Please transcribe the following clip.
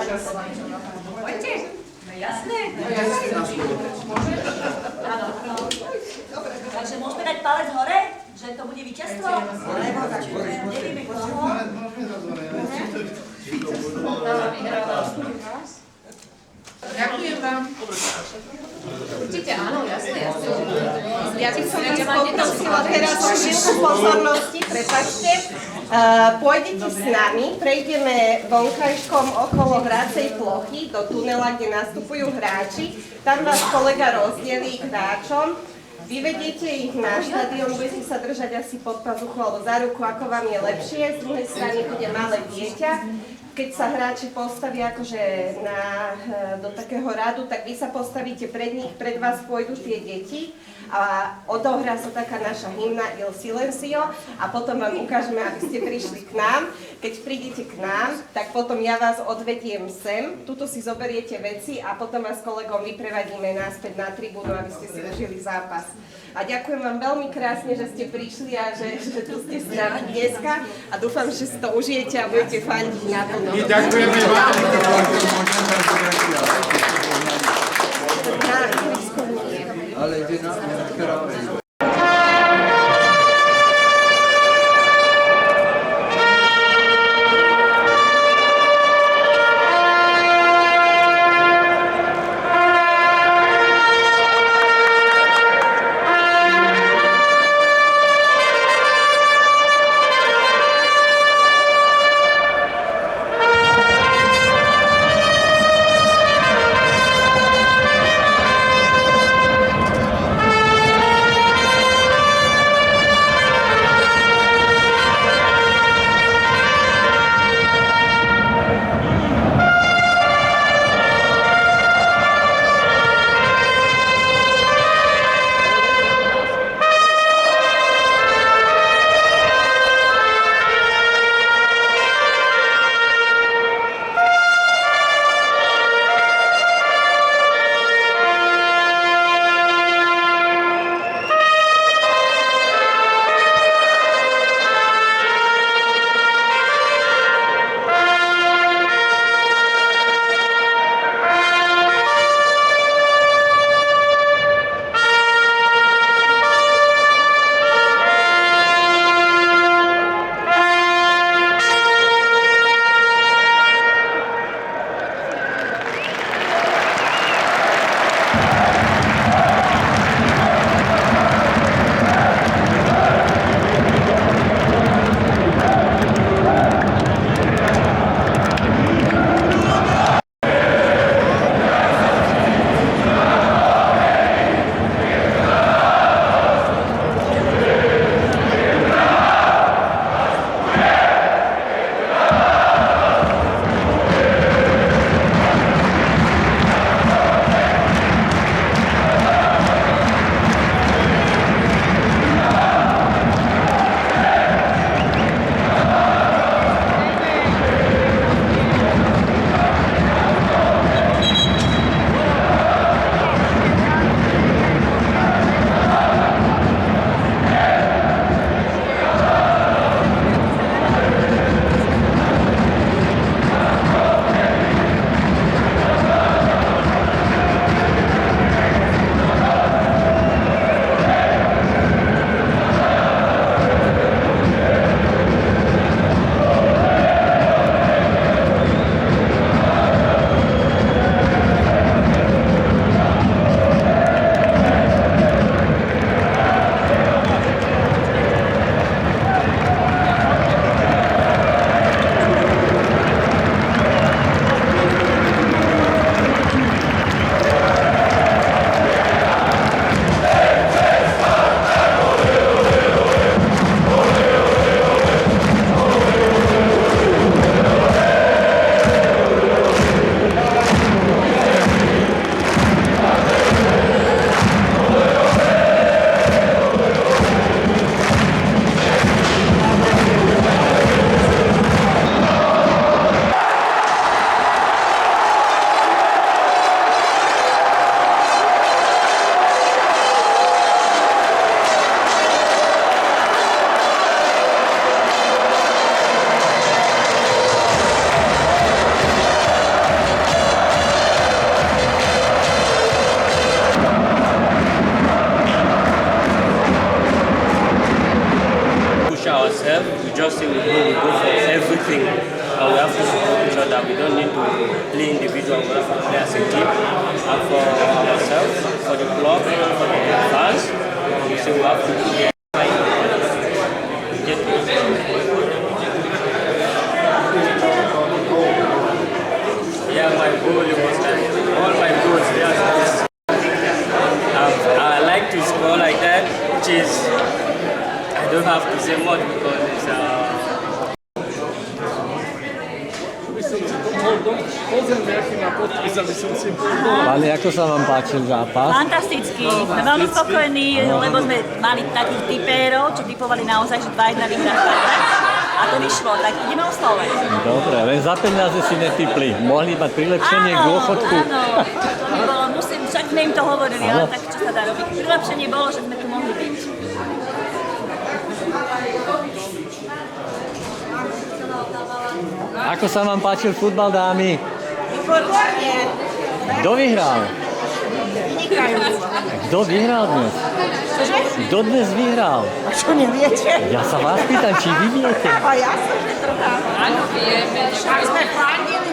Poďte. No jasné. Áno. Takže môžeme dať palec hore, že to bude víťazstvo? Nevieme koho. Ďakujem vám. Určite áno, jasné. Ja by som vás poprosila teraz o chvíľku pozornosti, prepáčte. Pôjdete s nami, prejdeme vonkajškom okolo hracej plochy do tunela, kde nastupujú hráči. Tam vás kolega rozdelí k hráčom. Vyvediete ich na štadión, budete sa držať asi pod pazuchu alebo za ruku, ako vám je lepšie. Z druhej strany bude malé dieťa. Keď sa hráči postavia akože do takého radu, tak vy sa postavíte pred nich, pred vás pôjdu tie deti a odohrá sa taká naša hymna Il Silencio a potom vám ukážeme, aby ste prišli k nám. Keď prídete k nám, tak potom ja vás odvediem sem, tuto si zoberiete veci a potom vás s kolegom vyprevadíme naspäť na tribúnu, aby ste si užili zápas. A ďakujem vám veľmi krásne, že ste prišli a že tu ste s nami dneska a dúfam, že si to užijete a budete fandiť naplno. Ďakujeme vám. Ale ide na kráve. for everything. We have to support each other. We don't need to play individual. We have to play as a team. And for ourselves, for the club, for the fans, we say we have to do it. Yeah, my goal was like all my goals. Yes. I like to score like that, which is I don't have to say much because it's Ale ako sa vám páčil zápas? Fantastický. Sme veľmi spokojní, lebo sme mali takých typérov, čo typovali naozaj, že 2-1 vyhrá Spartak. A to vyšlo, tak ideme oslovať. Dobre, len za peniaze si netipli. Mohli mať prilepšenie k dôchodku. Áno, to by bolo, však sme im to hovorili, ale tak čo sa dá robiť. Prilepšenie bolo, že sme tu mohli byť. Ako sa vám páčil futbal, dámy? Výborne. Kto vyhral? Vynikajúco. Kto vyhral dnes? Čože? Kto dnes vyhral? A čo neviete? Ja sa vás pýtam, či vy viete. A ja som, že to tam. Áno, vieme. Však sme fandili